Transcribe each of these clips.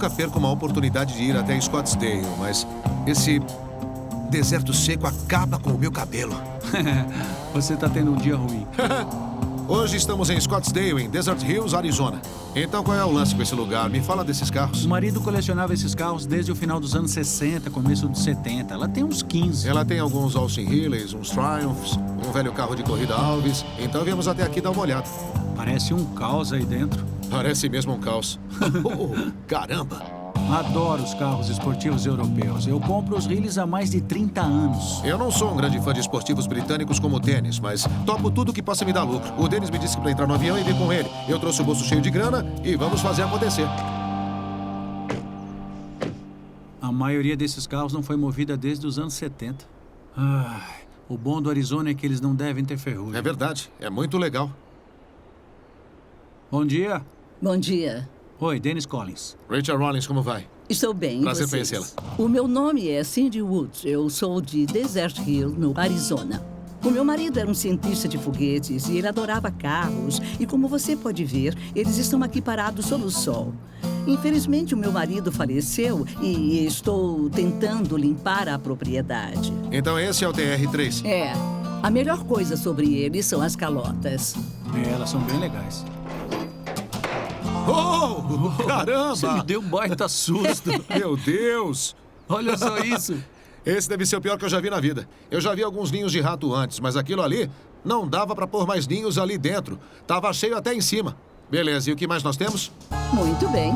nunca perco uma oportunidade de ir até Scottsdale, mas esse deserto seco acaba com o meu cabelo. Você tá tendo um dia ruim. Hoje estamos em Scottsdale, em Desert Hills, Arizona. Então qual é o lance com esse lugar? Me fala desses carros. O marido colecionava esses carros desde o final dos anos 60, começo dos 70. Ela tem uns 15. Ela tem alguns Austin Healeys, uns Triumphs, um velho carro de corrida Alves. Então viemos até aqui dar uma olhada. Parece um caos aí dentro. Parece mesmo um caos. Oh, caramba! Adoro os carros esportivos europeus. Eu compro os Healeys há mais de 30 anos. Eu não sou um grande fã de esportivos britânicos como o Dennis, mas topo tudo que possa me dar lucro. O Dennis me disse para entrar no avião e vir com ele. Eu trouxe o bolso cheio de grana e vamos fazer acontecer. A maioria desses carros não foi movida desde os anos 70. O bom do Arizona é que eles não devem ter ferrugem. É verdade. É muito legal. Bom dia. Bom dia. Oi, Dennis Collins. Rachel Rollins, como vai? Estou bem, Prazer e vocês? conhecê-la. O meu nome é Cindy Woods. Eu sou de Desert Hill, no Arizona. O meu marido era um cientista de foguetes e ele adorava carros. E como você pode ver, eles estão aqui parados sob o sol. Infelizmente, o meu marido faleceu e estou tentando limpar a propriedade. Então esse é o TR3. É. A melhor coisa sobre ele são as calotas. Elas são bem legais. Oh, caramba! Você me deu um baita susto. Meu Deus! Olha só isso. Esse deve ser o pior que eu já vi na vida. Eu já vi alguns ninhos de rato antes, mas aquilo ali não dava pra pôr mais ninhos ali dentro. Tava cheio até em cima. Beleza, e o que mais nós temos? Muito bem.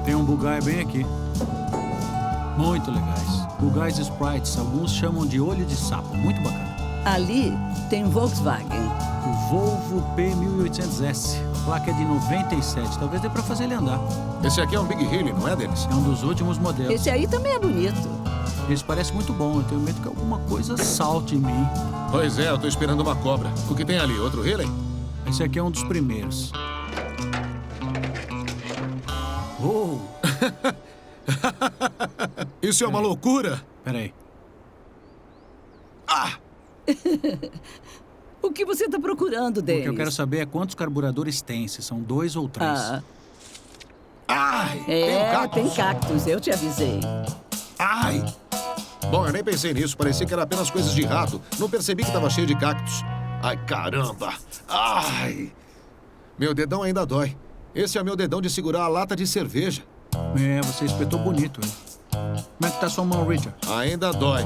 Tem um Bugatti bem aqui. Muito legais. Bugatti Sprites, alguns chamam de olho de sapo. Muito bacana. Ali tem um Volkswagen. O Volvo P1800S. A placa é de 97. Talvez dê pra fazer ele andar. Esse aqui é um Big Healy, não é, Dennis? É um dos últimos modelos. Esse aí também é bonito. Esse parece muito bom. Eu tenho medo que alguma coisa salte em mim. Pois é, eu tô esperando uma cobra. O que tem ali? Outro Healy? Esse aqui é um dos primeiros. Oh! Isso é uma loucura! Peraí. Ah! O que você está procurando, O Dennis? que eu quero saber é quantos carburadores tem, se são 2 ou 3. Ai! Tem cactos, eu te avisei. Ai! Bom, eu nem pensei nisso. Parecia que era apenas coisas de rato. Não percebi que estava cheio de cactos. Ai, caramba! Ai! Meu dedão ainda dói. Esse é meu dedão de segurar a lata de cerveja. É, você espetou bonito, hein? Como é que tá sua mão, Richard? Ainda dói.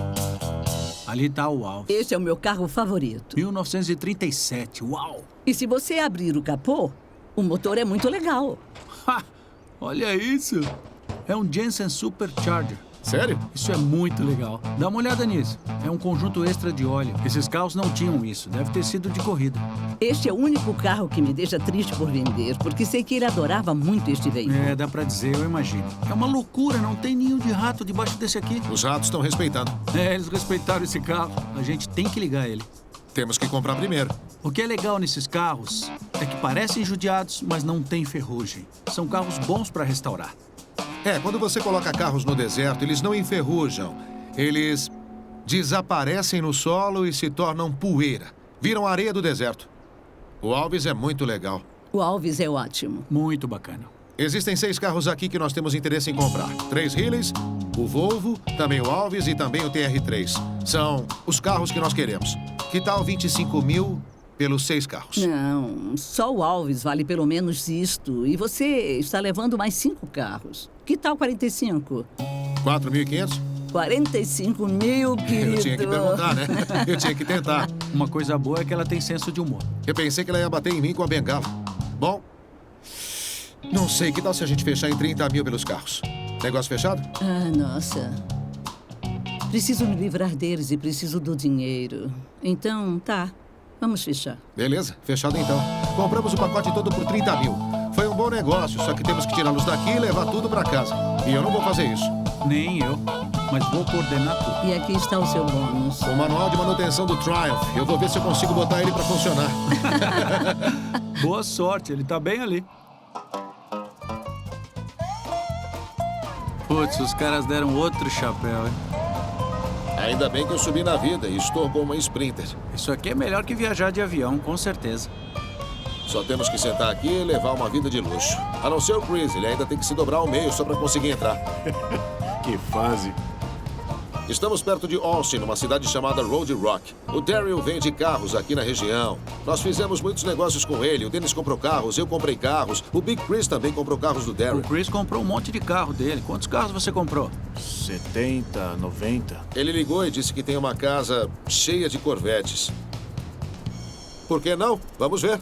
Ali tá o Alves. Esse é o meu carro favorito. 1937, uau! E se você abrir o capô, o motor é muito legal. Ha! Olha isso! É um Jensen Supercharger. Sério? Isso é muito legal. Dá uma olhada nisso. É um conjunto extra de óleo. Esses carros não tinham isso. Deve ter sido de corrida. Este é o único carro que me deixa triste por vender, porque sei que ele adorava muito este veículo. É, dá pra dizer, eu imagino. É uma loucura, não tem ninho de rato debaixo desse aqui. Os ratos estão respeitando. É, eles respeitaram esse carro. A gente tem que ligar ele. Temos que comprar primeiro. O que é legal nesses carros é que parecem judiados, mas não tem ferrugem. São carros bons pra restaurar. É, quando você coloca carros no deserto, eles não enferrujam. Eles desaparecem no solo e se tornam poeira. Viram areia do deserto. O Alves é muito legal. O Alves é ótimo. Muito bacana. Existem 6 carros aqui que nós temos interesse em comprar. 3 Healeys, o Volvo, também o Alves e também o TR3. São os carros que nós queremos. Que tal 25 mil pelos 6 carros? Não, só o Alves vale pelo menos isto. E você está levando mais 5 carros. Que tal 45? 4.500? 45 mil, querido. Eu tinha que perguntar, né? Eu tinha que tentar. Uma coisa boa é que ela tem senso de humor. Eu pensei que ela ia bater em mim com a bengala. Bom, não sei. Que tal se a gente fechar em 30 mil pelos carros? Negócio fechado? Ah, nossa. Preciso me livrar deles e preciso do dinheiro. Então, tá. Vamos fechar. Beleza, fechado então. Compramos o pacote todo por 30 mil. Foi um bom negócio, só que temos que tirá-los daqui e levar tudo pra casa. E eu não vou fazer isso. Nem eu, mas vou coordenar tudo. E aqui está o seu bônus. O manual de manutenção do Triumph. Eu vou ver se eu consigo botar ele pra funcionar. Boa sorte, ele tá bem ali. Putz, os caras deram outro chapéu, hein? Ainda bem que eu subi na vida e estou com uma Sprinter. Isso aqui é melhor que viajar de avião, com certeza. Só temos que sentar aqui e levar uma vida de luxo. A não ser o Chris, ele ainda tem que se dobrar ao meio só para conseguir entrar. Que fase. Estamos perto de Austin, numa cidade chamada Road Rock. O Daryl vende carros aqui na região. Nós fizemos muitos negócios com ele. O Dennis comprou carros, eu comprei carros. O Big Chris também comprou carros do Daryl. O Chris comprou um monte de carro dele. Quantos carros você comprou? 70, 90. Ele ligou e disse que tem uma casa cheia de Corvettes. Por que não? Vamos ver.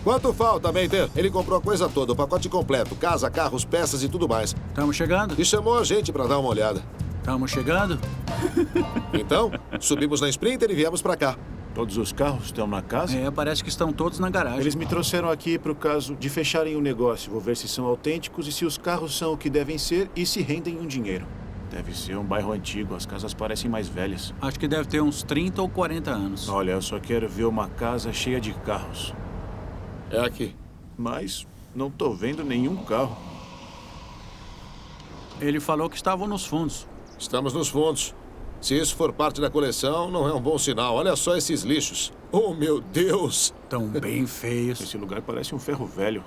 Quanto falta, Mater? Ele comprou a coisa toda, o pacote completo. Casa, carros, peças e tudo mais. Estamos chegando? E chamou a gente para dar uma olhada. Estamos chegando? Então, subimos na Sprinter e viemos para cá. Todos os carros estão na casa? É, parece que estão todos na garagem. Eles me trouxeram aqui para o caso de fecharem o negócio. Vou ver se são autênticos e se os carros são o que devem ser e se rendem um dinheiro. Deve ser um bairro antigo, as casas parecem mais velhas. Acho que deve ter uns 30 ou 40 anos. Olha, eu só quero ver uma casa cheia de carros. É aqui. Mas não tô vendo nenhum carro. Ele falou que estavam nos fundos. Estamos nos fundos. Se isso for parte da coleção, não é um bom sinal. Olha só esses lixos. Oh, meu Deus! Estão bem feios. Esse lugar parece um ferro velho.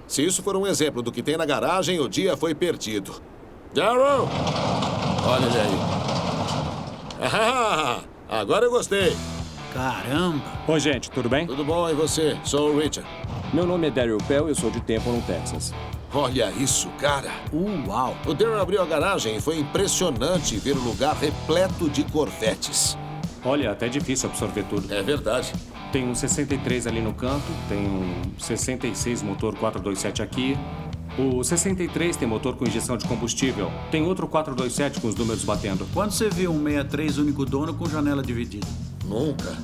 Se isso for um exemplo do que tem na garagem, o dia foi perdido. Daryl! Olha ele aí. Ah, agora eu gostei. Caramba! Oi, gente, tudo bem? Tudo bom, e você? Sou o Richard. Meu nome é Daryl Pell e eu sou de Temple, no Texas. Olha isso, cara. Uau! O Daryl abriu a garagem e foi impressionante ver o lugar repleto de Corvettes. Olha, até difícil absorver tudo. É verdade. Tem um 63 ali no canto, tem um 66 motor 427 aqui. O 63 tem motor com injeção de combustível. Tem outro 427 com os números batendo. Quando você viu um 63 único dono com janela dividida? Nunca.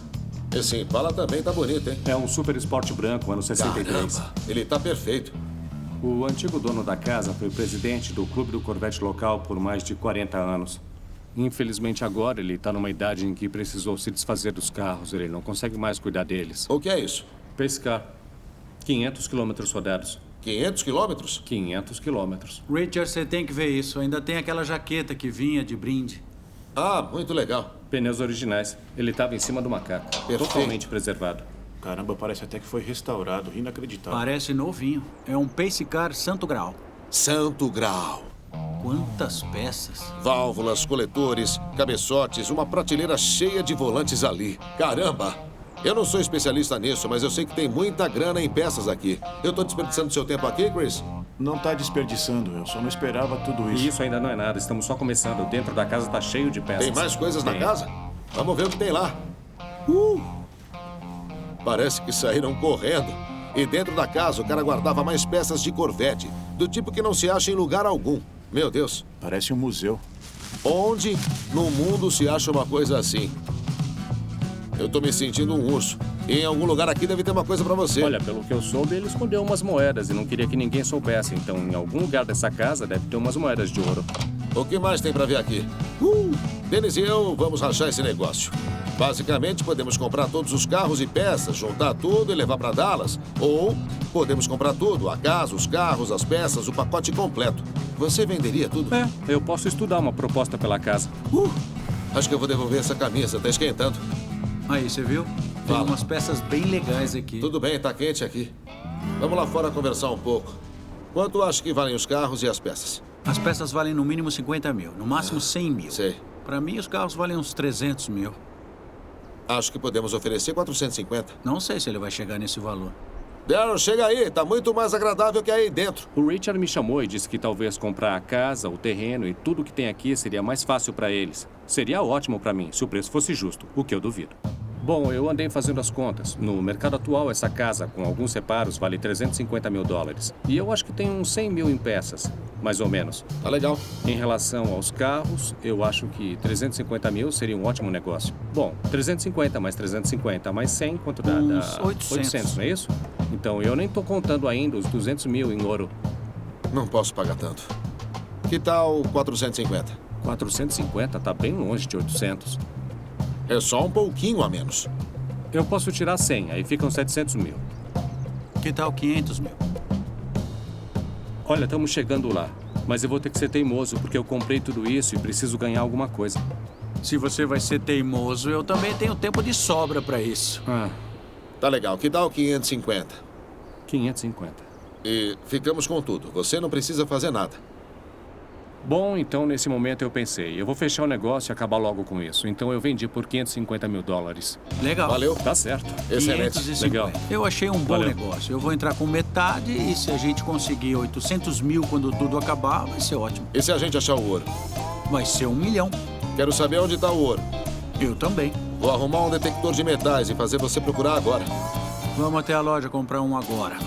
Esse Impala também tá bonito, hein? É um Super Sport branco, ano 63. Caramba, ele tá perfeito. O antigo dono da casa foi presidente do clube do Corvette local por mais de 40 anos. Infelizmente agora ele está numa idade em que precisou se desfazer dos carros. Ele não consegue mais cuidar deles. O que é isso? Pescar. 500 quilômetros rodados. 500 quilômetros? 500 quilômetros. Richard, você tem que ver isso. Ainda tem aquela jaqueta que vinha de brinde. Ah, muito legal. Pneus originais. Ele estava em cima do macaco. Perfeito. Totalmente preservado. Caramba, parece até que foi restaurado. Inacreditável. Parece novinho. É um Pace Car Santo Grau. Santo Grau. Quantas peças. Válvulas, coletores, cabeçotes, uma prateleira cheia de volantes ali. Caramba! Eu não sou especialista nisso, mas eu sei que tem muita grana em peças aqui. Eu tô desperdiçando seu tempo aqui, Chris? Não tá desperdiçando, eu só não esperava tudo E isso. isso ainda não é nada. Estamos só começando. Dentro da casa está cheio de peças. Tem mais coisas na Tem. casa? Vamos ver o que tem lá. Parece que saíram correndo. E dentro da casa o cara guardava mais peças de Corvette, do tipo que não se acha em lugar algum. Meu Deus, Parece um museu. onde no mundo se acha uma coisa assim? Eu tô me sentindo um urso. E em algum lugar aqui deve ter uma coisa pra você. Olha, pelo que eu soube, ele escondeu umas moedas e não queria que ninguém soubesse. Então, em algum lugar dessa casa deve ter umas moedas de ouro. O que mais tem pra ver aqui? Dennis e eu vamos rachar esse negócio. Basicamente, podemos comprar todos os carros e peças, juntar tudo e levar pra Dallas. Ou podemos comprar tudo, a casa, os carros, as peças, o pacote completo. Você venderia tudo? É, eu posso estudar uma proposta pela casa. Acho que eu vou devolver essa camisa, tá esquentando. Aí, você viu? Tem Fala. umas peças bem legais aqui. Tudo bem, tá quente aqui. Vamos lá fora conversar um pouco. Quanto acha que valem os carros e as peças? As peças valem no mínimo 50 mil, no máximo 100 mil. Sei. Pra mim, os carros valem uns 300 mil. Acho que podemos oferecer 450. Não sei se ele vai chegar nesse valor. Daryl, chega aí. Tá muito mais agradável que aí dentro. O Richard me chamou e disse que talvez comprar a casa, o terreno e tudo que tem aqui seria mais fácil para eles. Seria ótimo para mim, se o preço fosse justo, o que eu duvido. Bom, eu andei fazendo as contas. No mercado atual, essa casa, com alguns reparos, vale 350 mil dólares. E eu acho que tem uns 100 mil em peças, mais ou menos. Tá legal. Em relação aos carros, eu acho que 350 mil seria um ótimo negócio. Bom, 350 mais 350 mais 100, quanto dá? Uns Dá 800. não é isso? Então, eu nem tô contando ainda os 200 mil em ouro. Não posso pagar tanto. Que tal 450? 450 tá bem longe de 800. É só um pouquinho a menos. Eu posso tirar 100, aí ficam 700 mil. Que tal 500 mil? Olha, estamos chegando lá. Mas eu vou ter que ser teimoso, porque eu comprei tudo isso e preciso ganhar alguma coisa. Se você vai ser teimoso, eu também tenho tempo de sobra pra isso. Ah, Tá legal. Que tal 550? 550. E ficamos com tudo. Você não precisa fazer nada. Bom, então nesse momento eu pensei, eu vou fechar o negócio e acabar logo com isso. Então eu vendi por $550 mil. Legal. Valeu. Tá certo. Excelente. 550. Legal. Eu achei um bom Valeu. negócio. Eu vou entrar com metade e se a gente conseguir 800 mil quando tudo acabar, vai ser ótimo. E se a gente achar o ouro? Vai ser 1 milhão. Quero saber onde está o ouro. Eu também. Vou arrumar um detector de metais e fazer você procurar agora. Vamos até a loja comprar um agora.